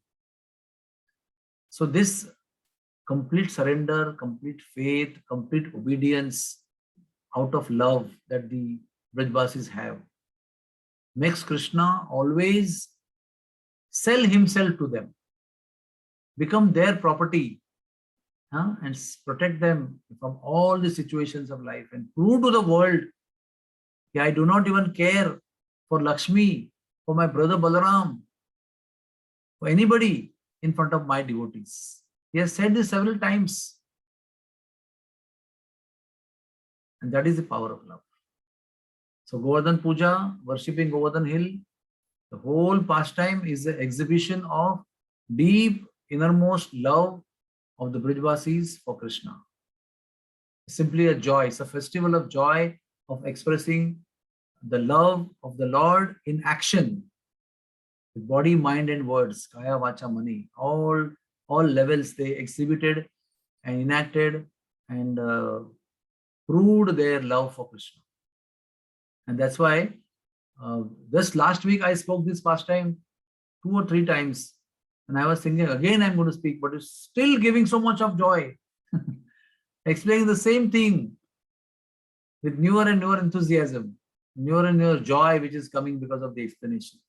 So this complete surrender, complete faith, complete obedience out of love that the Brajbasis have makes Krishna always sell himself to them, become their property, and protect them from all the situations of life and prove to the world, I do not even care for Lakshmi, for my brother Balaram, for anybody in front of my devotees. He has said this several times. And that is the power of love. So Govardhan Puja, worshipping Govardhan Hill, the whole pastime is the exhibition of deep innermost love of the Brijvasis for Krishna. Simply a joy. It's a festival of joy, of expressing the love of the Lord in action. With body, mind, and words, kaya, vacha, mani, all levels they exhibited and enacted and proved their love for Krishna. And that's why just last week I spoke this pastime 2 or 3 times. And I was thinking, again I'm going to speak, but it's still giving so much of joy. Explaining the same thing with newer and newer enthusiasm, newer and newer joy which is coming because of the explanation.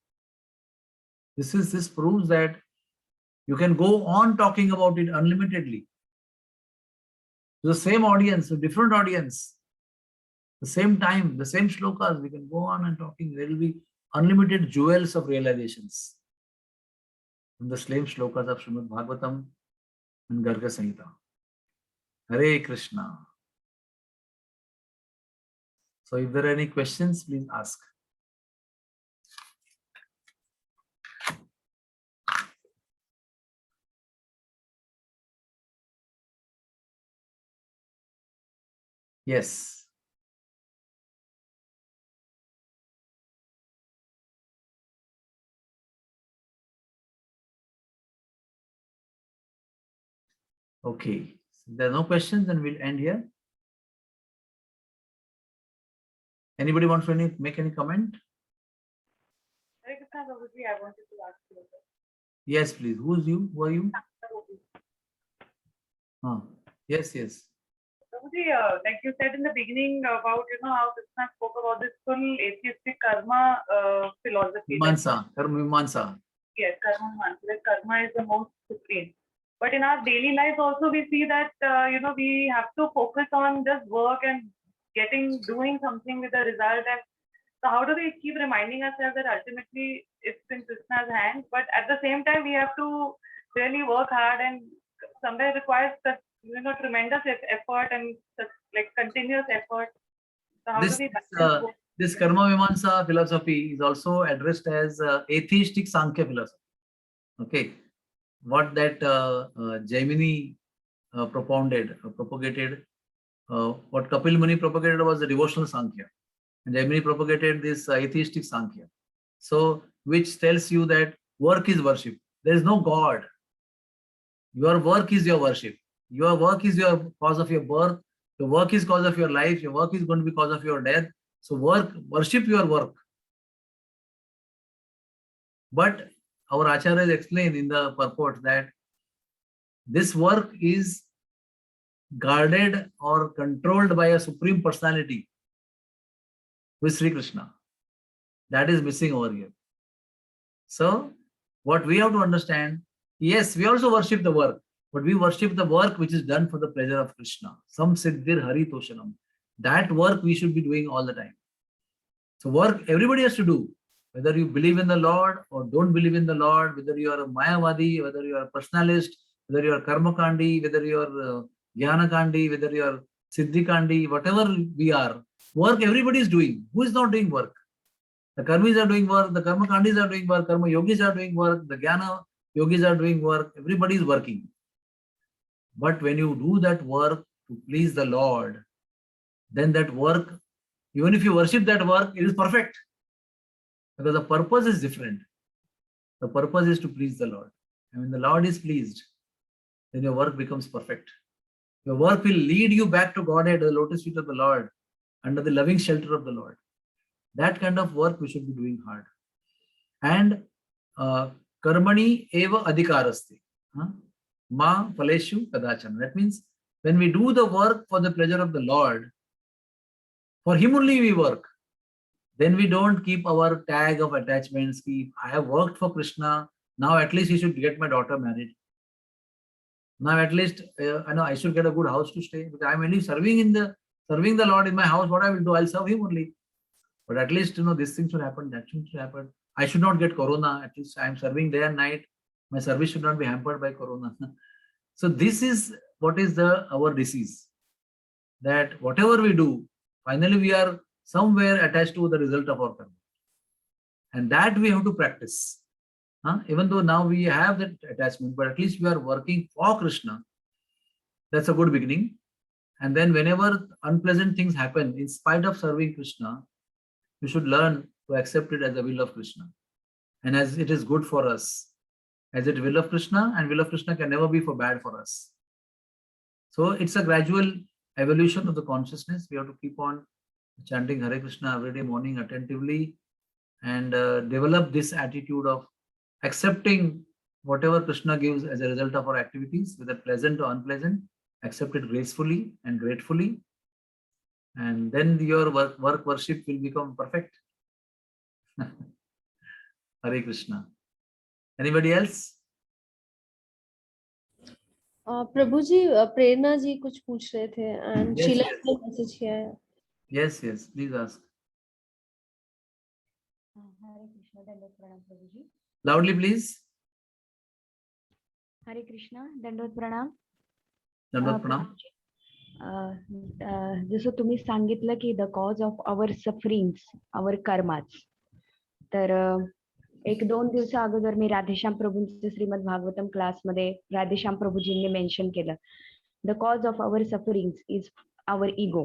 This proves that you can go on talking about it unlimitedly. To the same audience, to different audience, the same time, the same shlokas, we can go on and talking. There will be unlimited jewels of realizations from the same shlokas of Srimad Bhagavatam and Garga Samhita. Hare Krishna. So if there are any questions, please ask. Yes. Okay. So there are no questions, then we'll end here. Anybody wants to make any comment? Hare Krishna, Prabhuji, I wanted to ask you. Yes, please. Who's you? Who are you? Yes, yes. Prabhuji, like you said in the beginning about, how Krishna spoke about this full atheistic karma philosophy. Mimamsa, Karma Mimamsa. Yes, karma Mimamsa. That karma is the most supreme. But in our daily life also we see that, we have to focus on just work and doing something with a result. And so how do we keep reminding ourselves that ultimately it's in Krishna's hands, but at the same time we have to really work hard, and somewhere requires that, tremendous effort and like continuous effort. So how do we this Karma Mimamsa philosophy is also addressed as atheistic Sankhya philosophy. Okay, what that Jaimini propagated, what Kapil Muni propagated was the devotional Sankhya, and Jaimini propagated this atheistic Sankhya. So, which tells you that work is worship. There is no God. Your work is your worship. Your work is your cause of your birth. Your work is cause of your life. Your work is going to be cause of your death. So worship your work. But our acharyas explain in the purport that this work is guarded or controlled by a supreme personality, who is Sri Krishna. That is missing over here. So what we have to understand, yes, we also worship the work, but we worship the work which is done for the pleasure of Krishna. Sam siddhir hari toshanam. That work we should be doing all the time. So work everybody has to do, whether you believe in the Lord or don't believe in the Lord, whether you are a Mayavadi, whether you are a personalist, whether you are Karmakandi, whether you are Jnanakandi, whether you are Siddhikandi, whatever we are, work everybody is doing. Who is not doing work? The Karmis are doing work, the Karmakandis are doing work, Karma Yogis are doing work, the Jnana Yogis are doing work, everybody is working. But when you do that work to please the Lord, then that work, even if you worship that work, it is perfect. Because the purpose is different. The purpose is to please the Lord. And when the Lord is pleased, then your work becomes perfect. Your work will lead you back to Godhead, the lotus feet of the Lord, under the loving shelter of the Lord. That kind of work we should be doing hard. And karmani eva adhikaraste. Ma phaleshu kadachana. That means when we do the work for the pleasure of the Lord, for Him only we work. Then we don't keep our tag of attachments. I have worked for Krishna. Now at least he should get my daughter married. Now at least I know I should get a good house to stay. Because I'm only serving the Lord in my house. What I will do, I'll serve Him only. But at least this thing should happen, that thing should happen. I should not get corona. At least I'm serving day and night. My service should not be hampered by corona. So this is what is our disease. That whatever we do, Finally, we are somewhere attached to the result of our karma. And that we have to practice. Even though now we have that attachment, but at least we are working for Krishna. That's a good beginning. And then whenever unpleasant things happen, in spite of serving Krishna, we should learn to accept it as the will of Krishna. And as it is good for us, as it will of Krishna, and will of Krishna can never be for bad for us. So it's a gradual evolution of the consciousness. We have to keep on chanting Hare Krishna every day morning attentively and develop this attitude of accepting whatever Krishna gives as a result of our activities, whether pleasant or unpleasant, accept it gracefully and gratefully. And then your worship will become perfect. Hare Krishna. Anybody else? प्रभु जी प्रेरणा जी कुछ पूछ रहे थे and Yes, Sheila yes. ने message किया है. Yes, please ask. हरे कृष्णा दंडवत प्रणाम प्रभु जी. Loudly, please. हरे कृष्णा दंडवत प्रणाम. Dandavat pranam. प्रभू जी, जसं तुम्ही सांगितलं की the cause of our sufferings our कर्माच, तर 1-2 दिवसा अगोदर मी राधेश्याम प्रभूंचे श्रीमद भागवतम क्लासमध्ये राधेश्याम प्रभूजींनी मेन्शन केलं, the cause of our sufferings is our ego.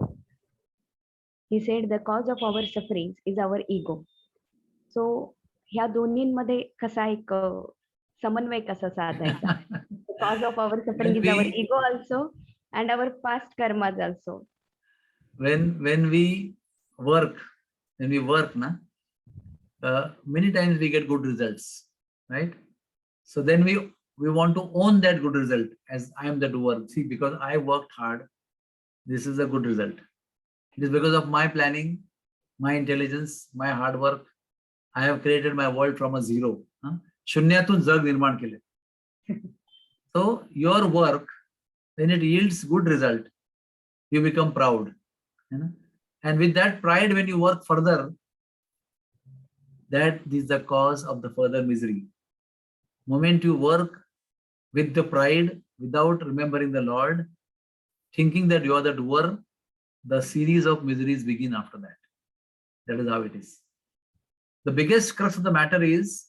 He said the cause of our sufferings is our ego. So ह्या दोन्हींमध्ये कसा एक समन्वय कसा साधायचा? Cause of our suffering is our ego also and our past karmas also. When we work, many times we get good results, right? So then we want to own that good result as I am the doer. See, because I worked hard, this is a good result. It is because of my planning, my intelligence, my hard work. I have created my world from a zero. Shunyatun jag nirman kele. So your work, when it yields good result, you become proud. And with that pride, when you work further, that is the cause of the further misery. Moment you work with the pride, without remembering the Lord, thinking that you are the doer, the series of miseries begin after that. That is how it is. The biggest crux of the matter is,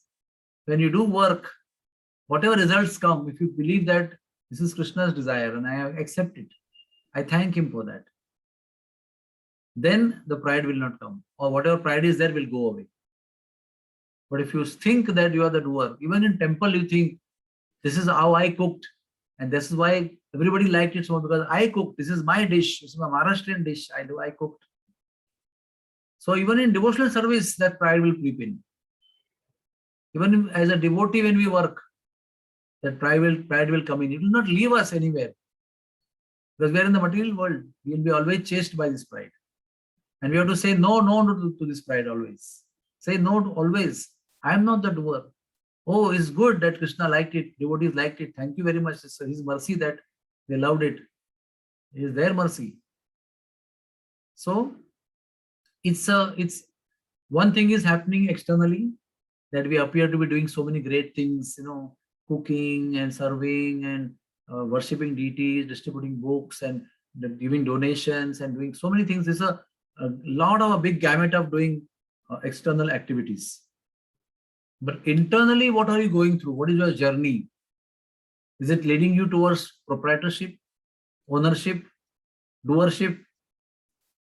when you do work, whatever results come, if you believe that this is Krishna's desire and I accept it, I thank him for that, then the pride will not come, or whatever pride is there will go away. But if you think that you are the doer, even in temple you think, this is how I cooked and this is why everybody liked it so much, because I cooked, this is my dish, this is my Maharashtrian dish, I cooked. So even in devotional service, that pride will creep in. Even as a devotee, when we work, that pride will come in. It will not leave us anywhere. Because we are in the material world. We will be always chased by this pride. And we have to say no to this pride always. Say no always. I am not the doer. Oh, it's good that Krishna liked it. Devotees liked it. Thank you very much. It's his mercy that they loved it. It is their mercy. So it's one thing is happening externally, that we appear to be doing so many great things, cooking and serving and worshipping deities, distributing books and giving donations and doing so many things. There's a lot of a big gamut of doing external activities. But internally, what are you going through? What is your journey? Is it leading you towards proprietorship, ownership, doership?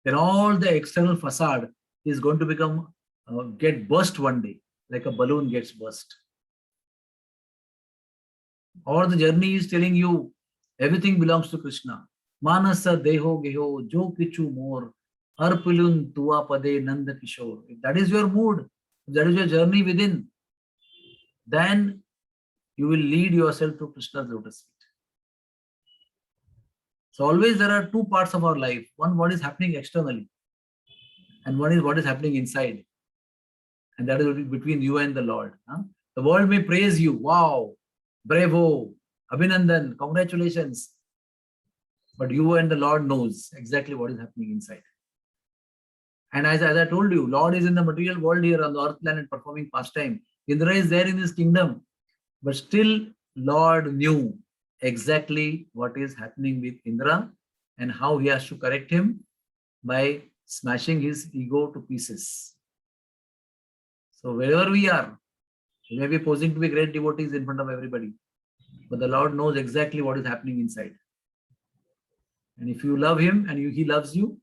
Then all the external facade is going to get burst one day, like a balloon gets burst. Or the journey is telling you everything belongs to Krishna. Manasa deho geho jo kichu more arpilun tua pade nanda kishore. If that is your mood, if that is your journey within, then you will lead yourself to Krishna's lotus feet. So always there are two parts of our life. One, what is happening externally, and one is what is happening inside. And that is between you and the Lord. The world may praise you. Wow, bravo, Abhinandan, congratulations. But you and the Lord knows exactly what is happening inside. And as I told you, Lord is in the material world here on the earth planet performing pastime. Indra is there in his kingdom. But still, Lord knew exactly what is happening with Indra and how he has to correct him by smashing his ego to pieces. So wherever we are, we may be posing to be great devotees in front of everybody, but the Lord knows exactly what is happening inside. And if you love him and he loves you,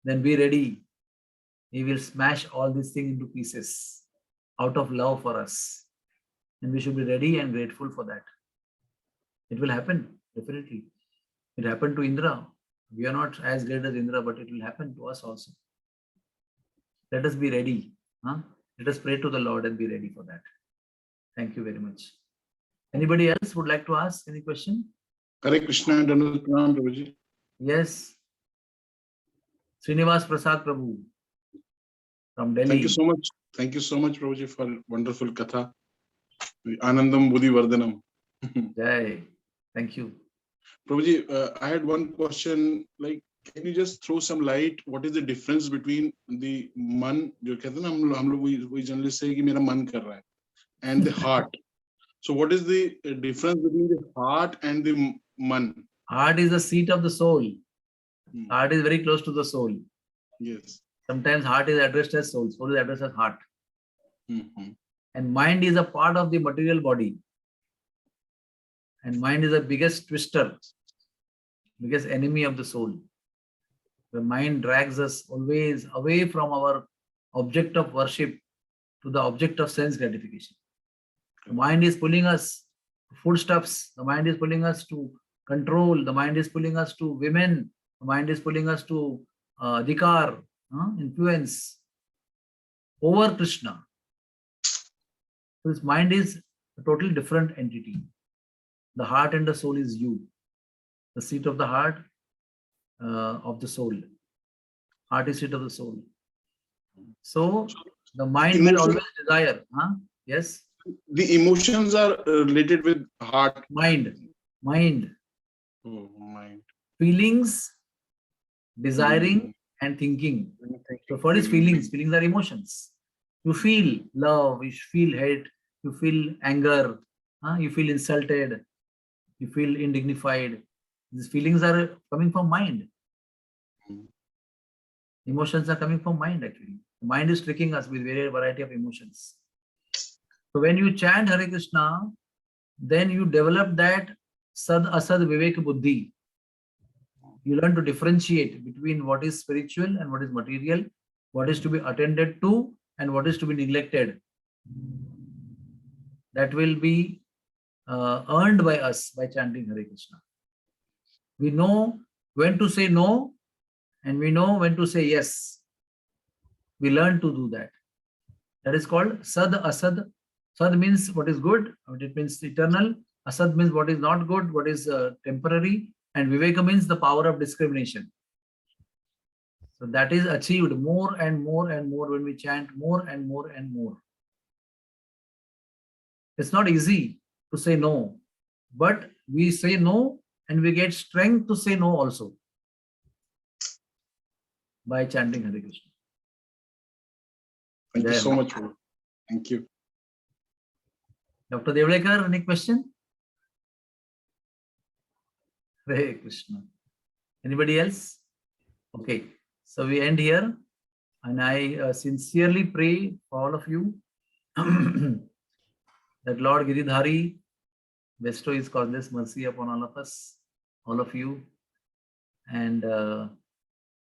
then be ready. He will smash all these things into pieces out of love for us. And we should be ready and grateful for that. It will happen, definitely. It happened to Indra. We are not as great as Indra, but it will happen to us also. Let us be ready. Huh? Let us pray to the Lord and be ready for that. Thank you very much. Anybody else would like to ask any question? Hare Krishna and Dandavat Pranam, Prabhuji. Yes. Srinivas Prasad Prabhu from Delhi. Thank you so much. Thank you so much, Prabhuji, for wonderful katha. Anandam Buddhi Vardhanam. Jai. Thank you. Prabhuji, I had one question. Like, can you just throw some light? What is the difference between the man, जो कहते हैं ना हम लोग we generally say कि मेरा मन कर रहा है, and the heart. So, what is the difference between the heart and the man? Heart is the seat of the soul. Hmm. Heart is very close to the soul. Yes. Sometimes heart is addressed as soul. Soul is addressed as heart. Mm-hmm. And mind is a part of the material body. And mind is the biggest twister, biggest enemy of the soul. The mind drags us always away from our object of worship to the object of sense gratification. The mind is pulling us to foodstuffs. The mind is pulling us to control. The mind is pulling us to women. The mind is pulling us to adhikar, influence over Krishna. So this mind is a totally different entity. The heart and the soul is you. The seat of the heart of the soul. Heart is seat of the soul. So the mind will always desire. Yes? The emotions are related with heart. Mind. Oh, mind. Feelings, desiring, and thinking. So what is feelings? Feelings are emotions. You feel love, you feel hate, you feel anger, you feel insulted, you feel indignified. These feelings are coming from mind. Emotions are coming from mind actually. The mind is tricking us with variety of emotions. So when you chant Hare Krishna, then you develop that Sad Asad Vivek Buddhi. You learn to differentiate between what is spiritual and what is material, what is to be attended to and what is to be neglected. That will be earned by us by chanting Hare Krishna. We know when to say no and we know when to say yes. We learn to do that. That is called Sad Asad. Sad means what is good, it means eternal. Asad means what is not good, what is temporary. And Viveka means the power of discrimination. So that is achieved more and more and more when we chant more and more and more. It's not easy to say no, but we say no and we get strength to say no also by chanting Hare Krishna. Thank you so Jai. much. Thank you. Dr. Devlekar, any question? Hare Krishna. Anybody else? Okay, so we end here, and I sincerely pray for all of you that Lord Giridhari bestow His causeless mercy upon all of us, all of you, and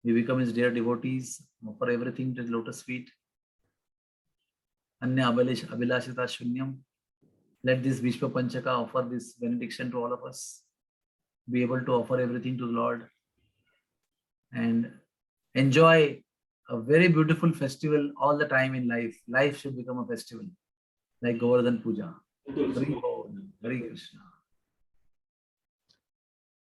we become His dear devotees, offer everything to His lotus feet. Anya Abhilashita Shunyam. Let this Vishwa Panchaka offer this benediction to all of us. Be able to offer everything to the Lord and enjoy a very beautiful festival all the time in life. Life should become a festival like Govardhan Puja. Hare Krishna.